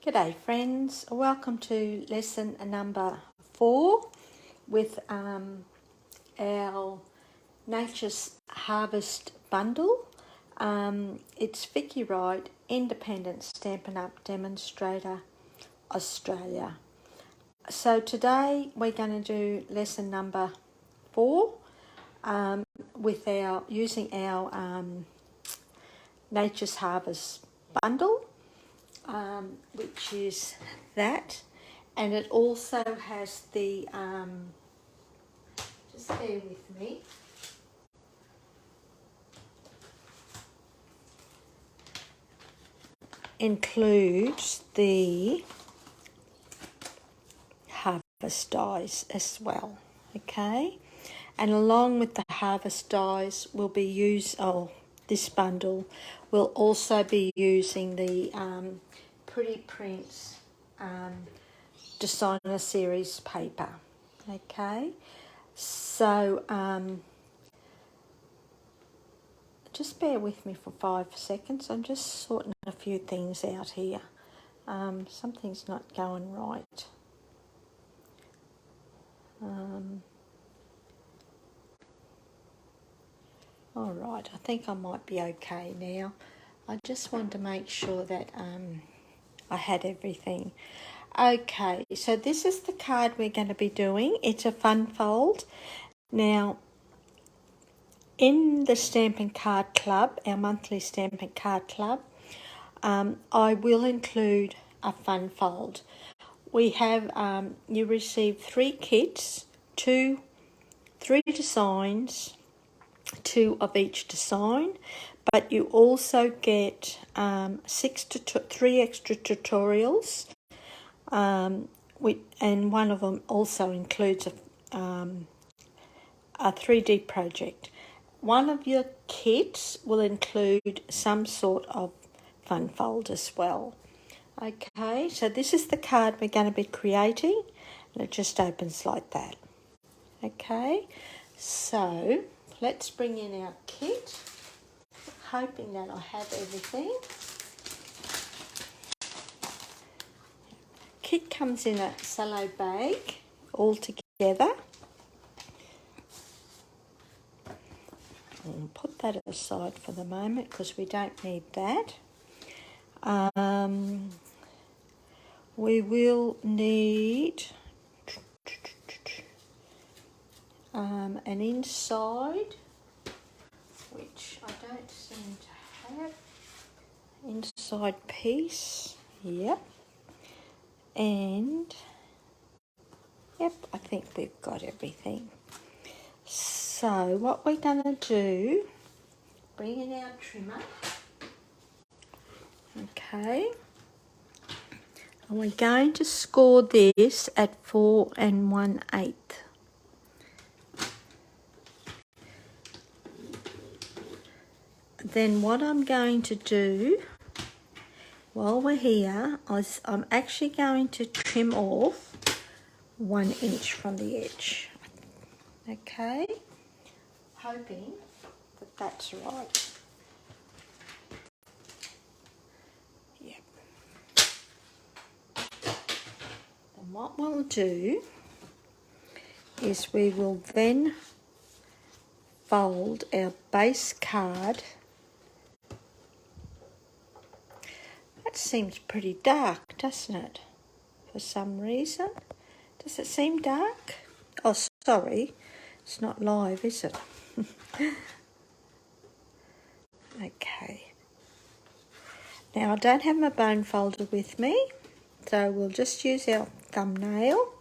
G'day friends, welcome to lesson number 4 with our Nature's Harvest bundle. It's Vicky Wright, Independent Stampin' Up! Demonstrator, Australia. So today we're going to do lesson number 4 with using our Nature's Harvest bundle. Which is that, and it also has the just bear with me, includes the harvest dies as well, okay? And along with the harvest dies we'll be this bundle will also be using the Pretty Prints Designer Series paper, okay? So just bear with me for 5 seconds. I'm just sorting a few things out here. Something's not going right. All right, I think I might be okay now. I just wanted to make sure that I had everything. Okay, so this is the card we're going to be doing. It's a fun fold. Now, in the Stampin' Card Club, our monthly Stampin' Card Club, I will include a fun fold. We have, you receive 3 kits, 3 designs, 2 of each design, but you also get 3 extra tutorials, and one of them also includes a 3D project. One of your kits will include some sort of fun fold as well. Okay, so this is the card we're going to be creating, and it just opens like that. Okay, so let's bring in our kit, hoping that I have everything. Kit comes in a cello bag all together. I'll put that aside for the moment because we don't need that. We will need an inside, which I don't seem to have. Inside piece, yep. And, yep, I think we've got everything. So what we're going to do, bring in our trimmer, okay, and we're going to score this at 4 1/8. Then what I'm going to do while we're here is I'm actually going to trim off 1 inch from the edge, okay, hoping that that's right. Yep. And what we'll do is we will then fold our base card. That seems pretty dark, doesn't it? For some reason. Does it seem dark? Oh, sorry. It's not live, is it? Okay. Now, I don't have my bone folder with me, so we'll just use our thumbnail.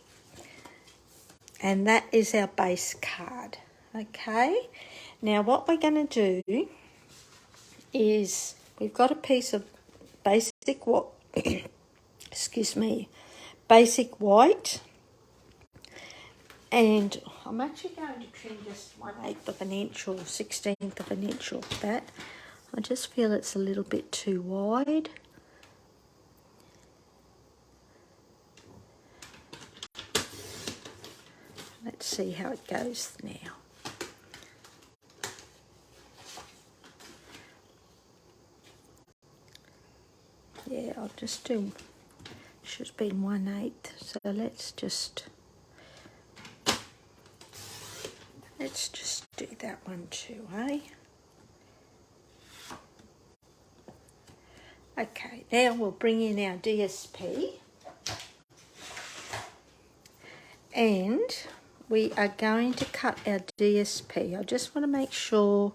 And that is our base card. Okay. Now, what we're going to do is we've got a piece of basic basic white, and I'm actually going to trim just 1/8 of an inch or 1/16 of an inch off that. I just feel it's a little bit too wide. Let's see how it goes now. Yeah, I'll just do should have been 1/8. So let's just do that one too, eh? Okay, now we'll bring in our DSP. And we are going to cut our DSP. I just want to make sure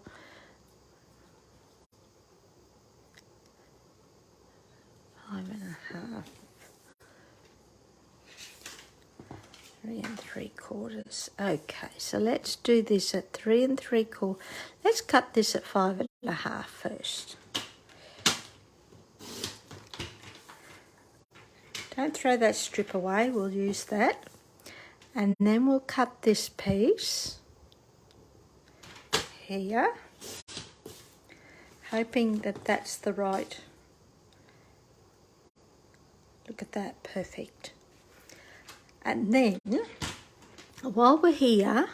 five and a half, 3 3/4. Okay, so let's do this at 3 3/4. Let's cut this at 5 and a half first. Don't throw that strip away, we'll use that. And then we'll cut this piece here, hoping that that's the right. Look at that, perfect. And then, while we're here,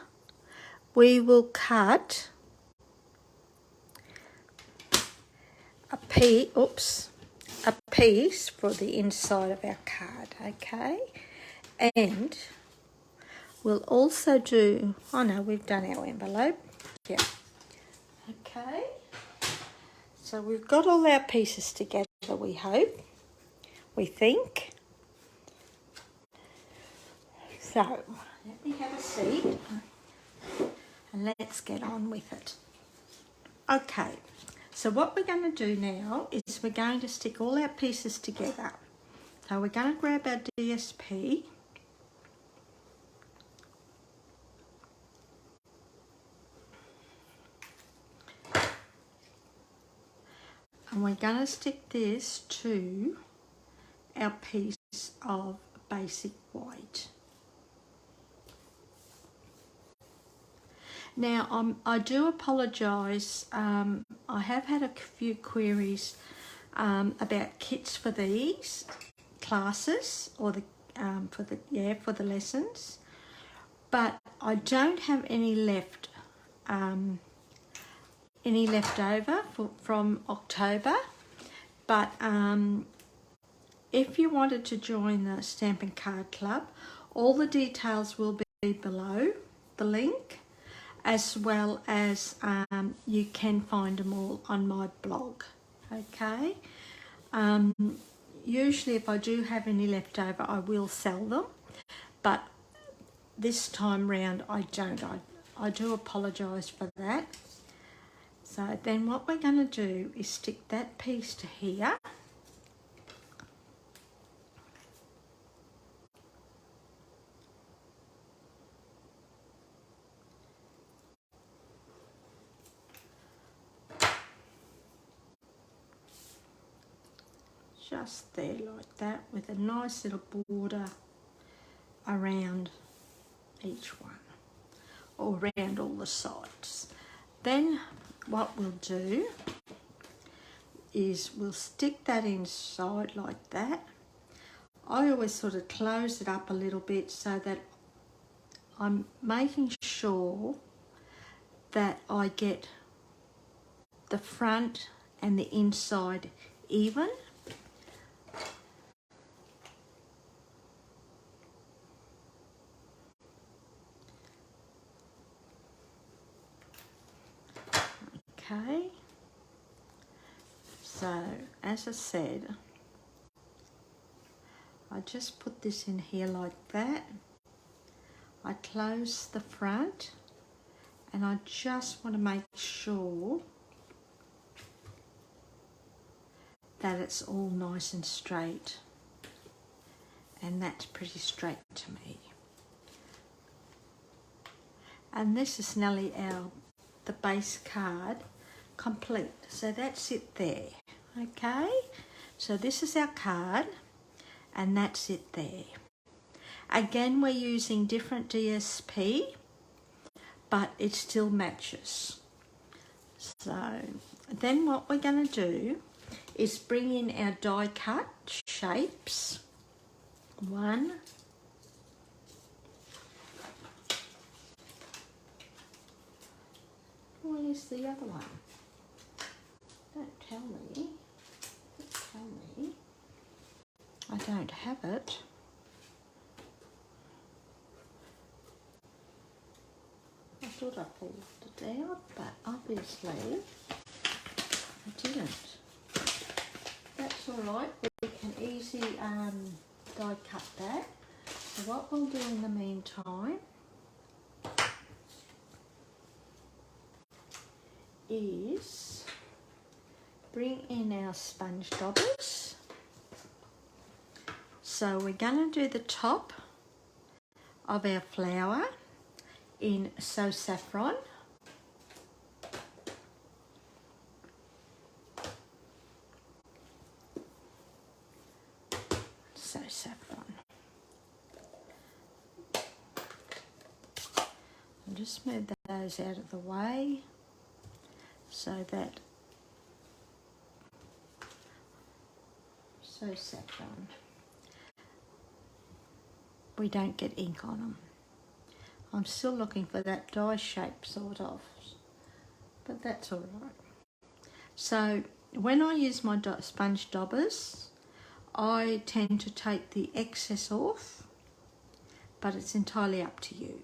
we will cut a piece for the inside of our card, okay? And we'll also do, oh no, we've done our envelope. Yeah. Okay. So we've got all our pieces together, we hope, we think. So, let me have a seat and let's get on with it. Okay, so what we're going to do now is we're going to stick all our pieces together. So we're going to grab our DSP. And we're going to stick this to our piece of basic white. Now, I do apologise. I have had a few queries about kits for these classes or for the lessons, but I don't have any left. Any left over from October, but if you wanted to join the Stamp and Card Club, all the details will be below the link, as well as you can find them all on my blog, okay? Usually if I do have any left over, I will sell them, but this time round I don't. I do apologise for that. So then what we're going to do is stick that piece to here. Just there like that, with a nice little border around each one, or around all the sides. Then what we'll do is we'll stick that inside like that. I always sort of close it up a little bit so that I'm making sure that I get the front and the inside even. Okay, so as I said, I just put this in here like that. I close the front and I just want to make sure that it's all nice and straight, and that's pretty straight to me. And this is nearly the base card complete. So that's it there, okay? So this is our card and that's it there. Again, we're using different DSP, but it still matches. So then what we're going to do is bring in our die cut shapes. One, where's the other one? Don't tell me. Don't tell me. I don't have it. I thought I pulled it out, but obviously I didn't. That's all right. We can easily die cut that. So what we'll do in the meantime is bring in our sponge daubers. So we're going to do the top of our flower in Saffron. Saffron. I'll just move those out of the way so that Saffron, we don't get ink on them. I'm still looking for that die shape sort of, but that's all right. So when I use my sponge daubers, I tend to take the excess off, but it's entirely up to you.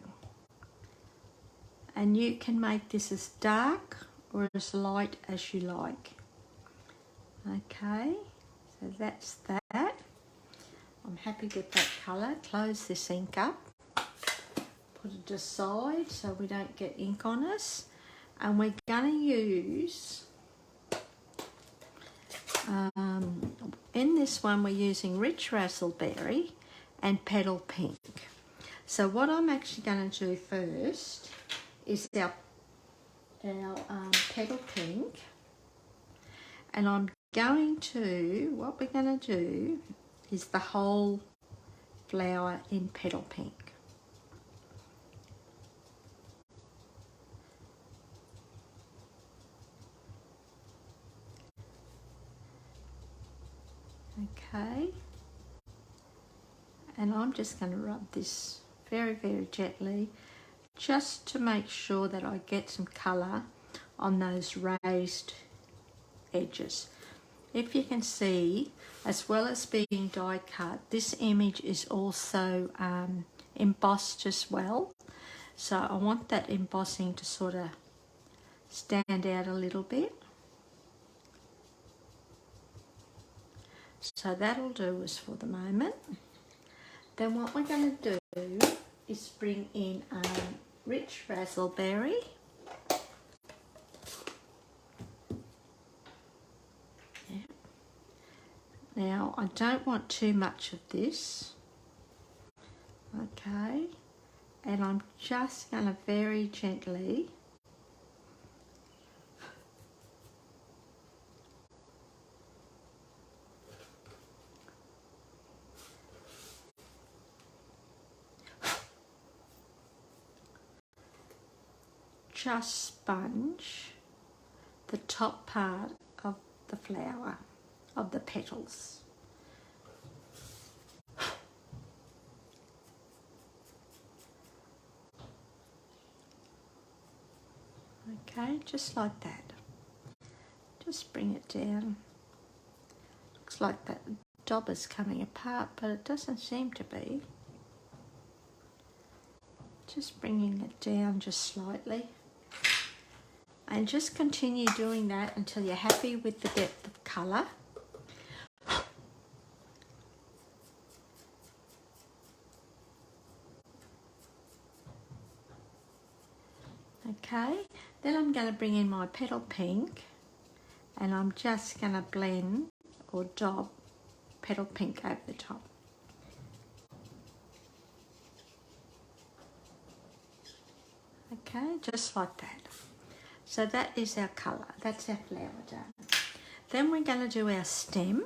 And you can make this as dark or as light as you like. Okay, so that's that. I'm happy with that colour. Close this ink up. Put it aside so we don't get ink on us. And we're going to use, in this one we're using rich razzleberry and petal pink. So what I'm actually going to do first is our petal pink. And I'm going to, what we're going to do is the whole flower in petal pink. Okay, and I'm just going to rub this very, very gently just to make sure that I get some colour on those raised edges. If you can see, as well as being die cut, this image is also embossed as well. So I want that embossing to sort of stand out a little bit. So that'll do us for the moment. Then what we're going to do is bring in rich razzleberry. Yeah. Now I don't want too much of this. Okay, and I'm just going to very gently just sponge the top part of the flower, of the petals. Okay, just like that. Just bring it down. Looks like that dauber's coming apart, but it doesn't seem to be. Just bringing it down just slightly. And just continue doing that until you're happy with the depth of colour. Okay, then I'm going to bring in my petal pink and I'm just going to blend or daub petal pink over the top. Okay, just like that. So that is our colour, that's our flower done. Then we're going to do our stem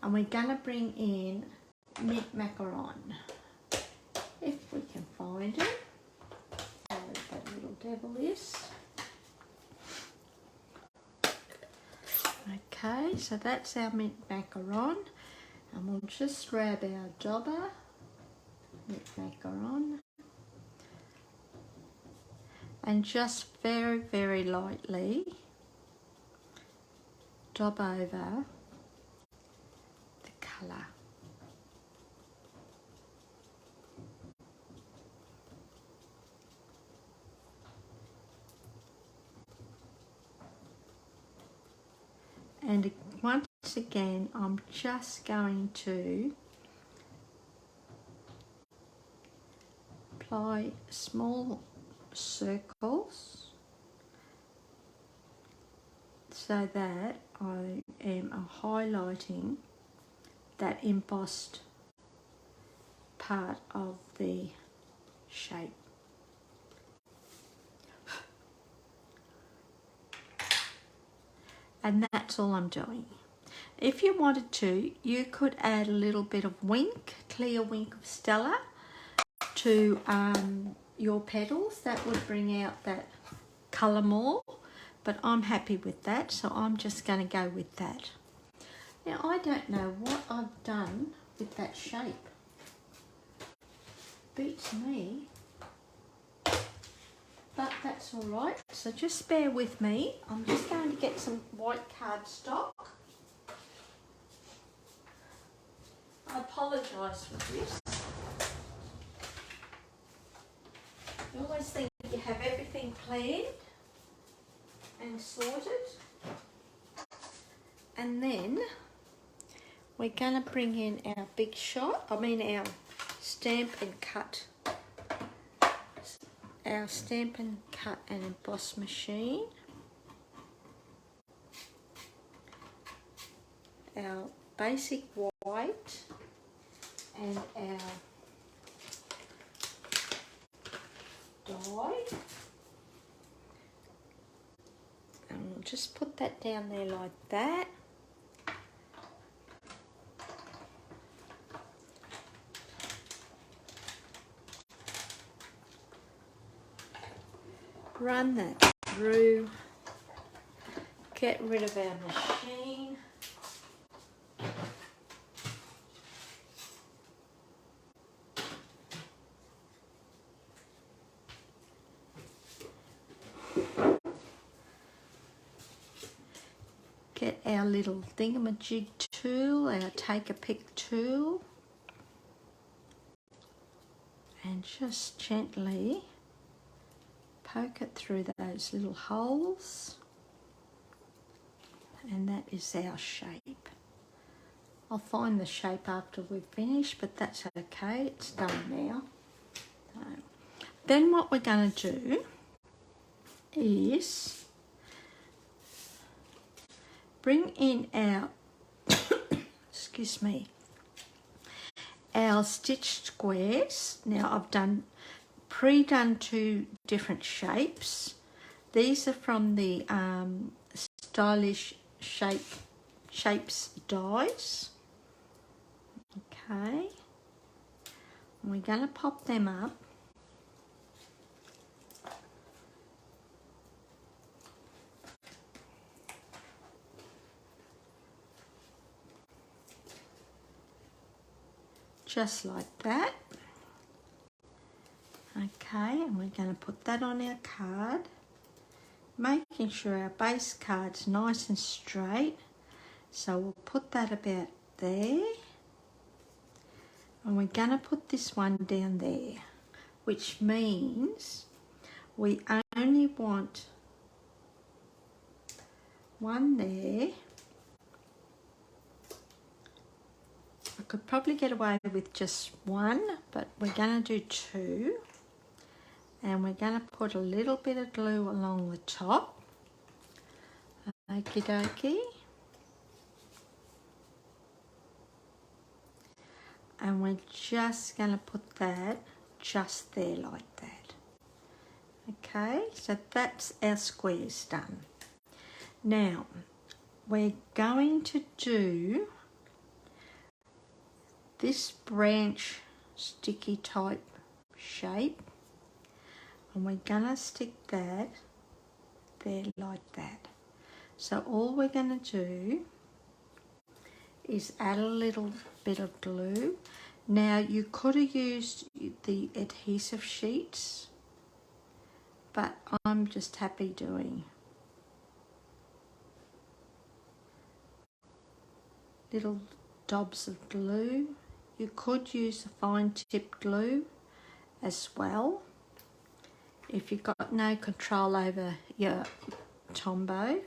and we're going to bring in Macaron, if we can find it. Where that little devil is. Okay, so that's our Macaron, and we'll just grab our dauber, Macaron, and just very, very lightly daub over the colour. once again, I'm just going to apply small circles so that I am highlighting that embossed part of the shape. And that's all I'm doing. If you wanted to, you could add a little bit of wink, clear wink of Stella to your petals. That would bring out that colour more, but I'm happy with that, so I'm just going to go with that. Now, I don't know what I've done with that shape. Beats me. But that's all right, so just bear with me. I'm just going to get some white cardstock. I apologise for this. You always think you have everything planned and sorted. And then we're going to bring in our big shot, our stamp and cut. Our stamp and cut and emboss machine, our basic white, and our die, and we'll just put that down there like that. Run that through, get rid of our machine. Get our little thingamajig tool, our take a pick tool, and just gently poke it through those little holes, and that is our shape. I'll find the shape after we've finished, but that's okay, it's done now. So, then what we're going to do is bring in our, excuse me, our stitched squares. Now I've pre-done 2 different shapes. These are from the Stylish Shapes dies. Okay, and we're going to pop them up. Just like that. Okay, and we're going to put that on our card, making sure our base card's nice and straight. So we'll put that about there, and we're going to put this one down there, which means we only want one there. I could probably get away with just one, but we're going to do 2. And we're going to put a little bit of glue along the top. Okie dokie. And we're just going to put that just there like that. Okay, so that's our squares done. Now, we're going to do this branch sticky type shape. And we're going to stick that there like that. So all we're going to do is add a little bit of glue. Now you could have used the adhesive sheets, but I'm just happy doing little dobs of glue. You could use the fine tip glue as well if you've got no control over your Tombow.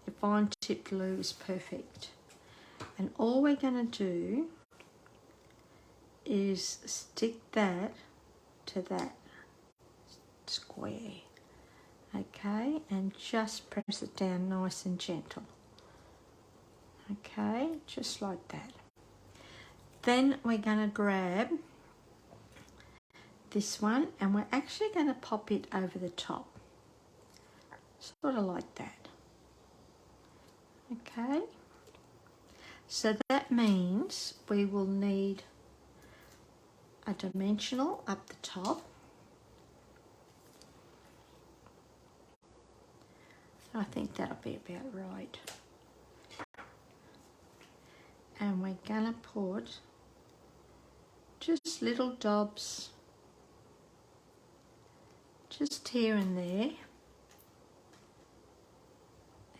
If fine tip glue is perfect. And all we're going to do is stick that to that square, okay, and just press it down nice and gentle, okay, just like that. Then we're going to grab this one and we're actually going to pop it over the top, sort of like that, okay. So that means we will need a dimensional up the top. I think that'll be about right. And we're gonna put just little dobs just here and there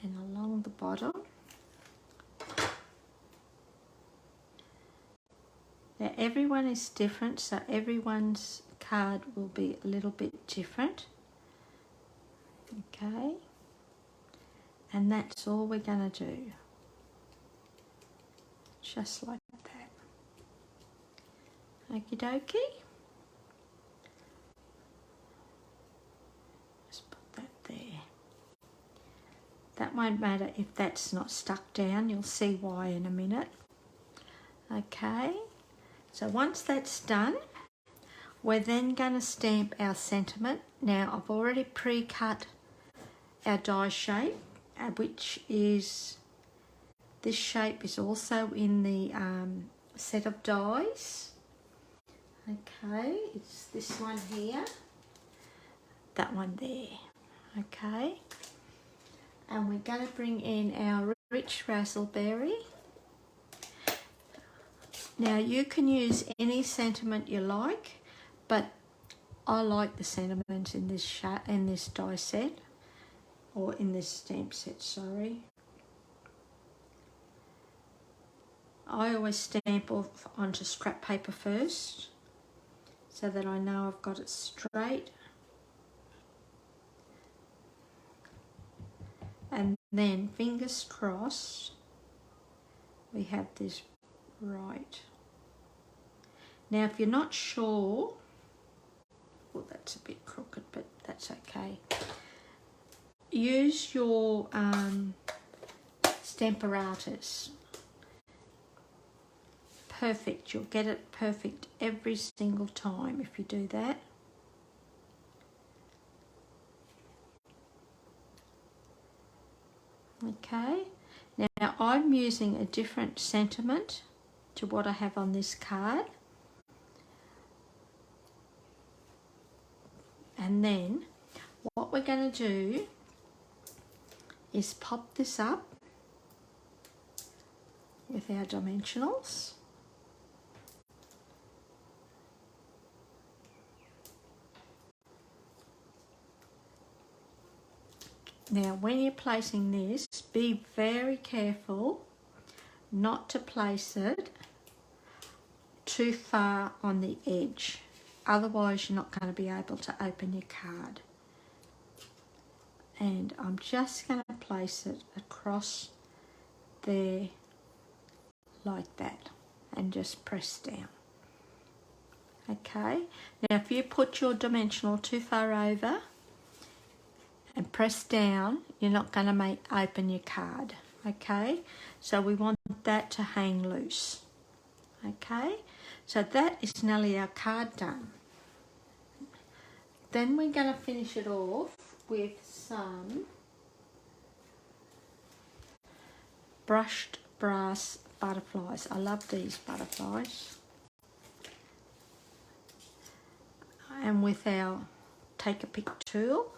and along the bottom. Now everyone is different, so everyone's card will be a little bit different, okay, and that's all we're going to do, just like that. Okie dokie, just put that there. That won't matter if that's not stuck down, you'll see why in a minute. Okay, so once that's done, we're then going to stamp our sentiment. Now I've already pre-cut our die shape, which is, this shape is also in the set of dies. Okay, it's this one here, that one there, okay. And we're going to bring in our rich razzleberry. Now you can use any sentiment you like, but I like the sentiment in this die set, or in this stamp set, sorry. I always stamp off onto scrap paper first, so that I know I've got it straight. And then, fingers crossed, we have this right. Now if you're not sure, well, that's a bit crooked, but that's okay. Use your Stamparatus. Perfect, you'll get it perfect every single time if you do that. Okay, now I'm using a different sentiment to what I have on this card. And then what we're going to do is pop this up with our dimensionals. Now when you're placing this, be very careful not to place it too far on the edge. Otherwise you're not going to be able to open your card. And I'm just going to place it across there like that and just press down. Okay, now if you put your dimensional too far over and press down, you're not going to open your card. Okay, so we want that to hang loose. Okay, so that is nearly our card done. Then we're going to finish it off with some brushed brass butterflies. I love these butterflies. And with our take a pick tool.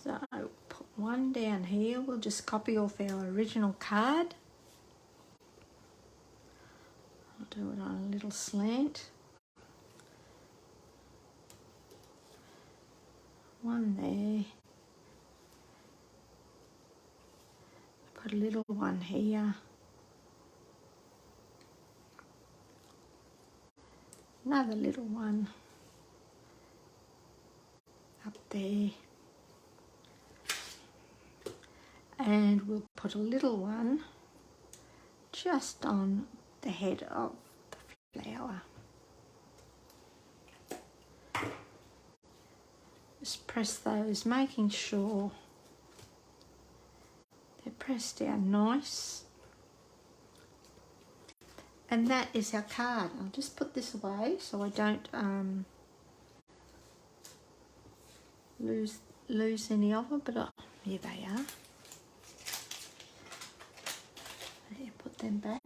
So put one down here. We'll just copy off our original card. I'll do it on a little slant. One there. Put a little one here. Another little one up there. And we'll put a little one just on the head of the flower. Just press those, making sure they're pressed down nice. And that is our card. I'll just put this away so I don't lose any of them, but here they are. There, put them back.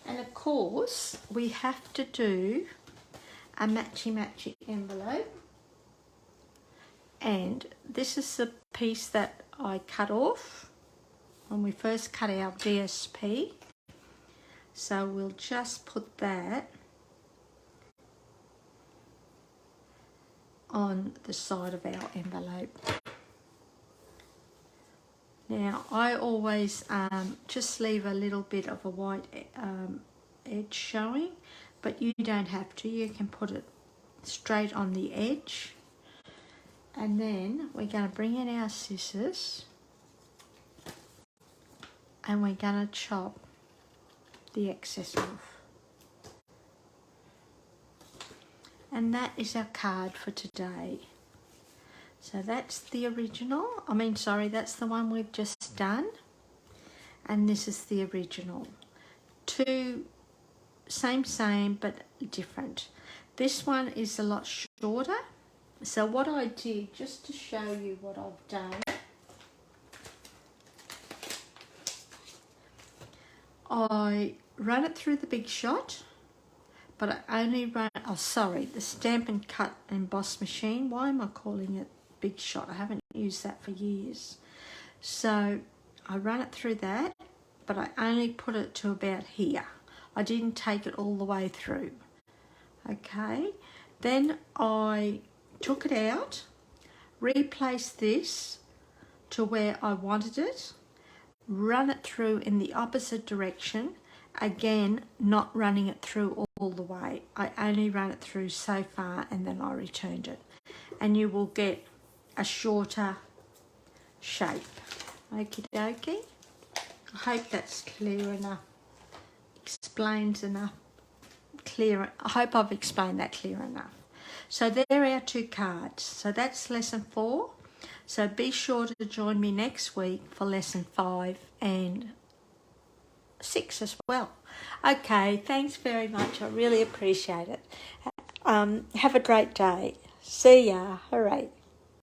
And of course, we have to do a matchy envelope. And this is the piece that I cut off when we first cut our DSP. So we'll just put that on the side of our envelope. Now I always just leave a little bit of a white edge showing, but you don't have to. You can put it straight on the edge. And then we're going to bring in our scissors and we're going to chop the excess off. And that is our card for today. So that's the original. That's the one we've just done. And this is the original. Two, same, but different. This one is a lot shorter. So what I did, just to show you what I've done, I run it through the Big Shot, but I only run, the Stampin' Cut Emboss machine. Why am I calling it Big Shot? I haven't used that for years. So I run it through that, but I only put it to about here. I didn't take it all the way through. Okay, then I took it out, replaced this to where I wanted it, run it through in the opposite direction, again not running it through all the way. I only ran it through so far and then I returned it, and you will get a shorter shape. Okie dokie. I hope that's clear enough, explains enough, clear. I hope I've explained that clear enough. So there are our two cards. So that's lesson 4. So be sure to join me next week for lesson 5 and 6 as well. Okay, thanks very much. I really appreciate it. Have a great day. See ya. Hooray.